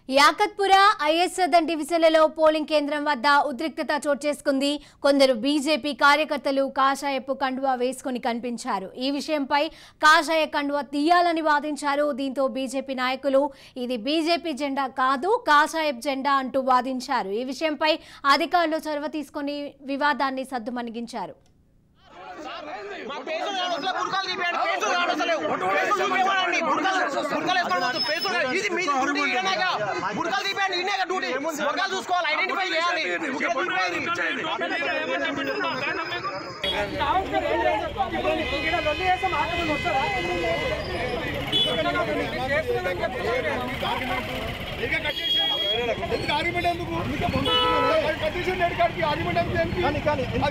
Yakutpura is Sadan డివిజన్లలో polling కేంద్రం వద్ద ఉద్రిక్తత చోటు చేసుకుంది. కొందరు బీజేపీ కార్యకర్తలు కాషాయపు కండువా వేసుకుని కనిపించారు. ఈ విషయంపై కాషాయ కండువా తీయాలని వాదించారు. దీంతో బీజేపీ నాయకులు ఇది బీజేపీ జెండా కాదు, కాషాయపు జెండా అంటూ వాదించారు. ఈ విషయంపై అధికారులు చొరవ తీసుకుని వివాదాన్ని సద్దుమణిగించారు.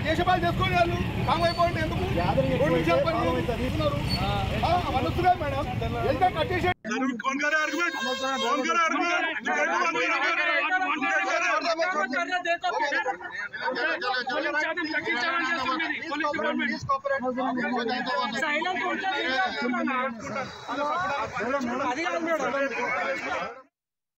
దేశపాలు చేసుకోండి వాళ్ళు కామైపోయింది ఎందుకు 2 నిమిషాలు వాళ్ళు వస్తున్నాయి మేడం ఎంత కట్టేసి అది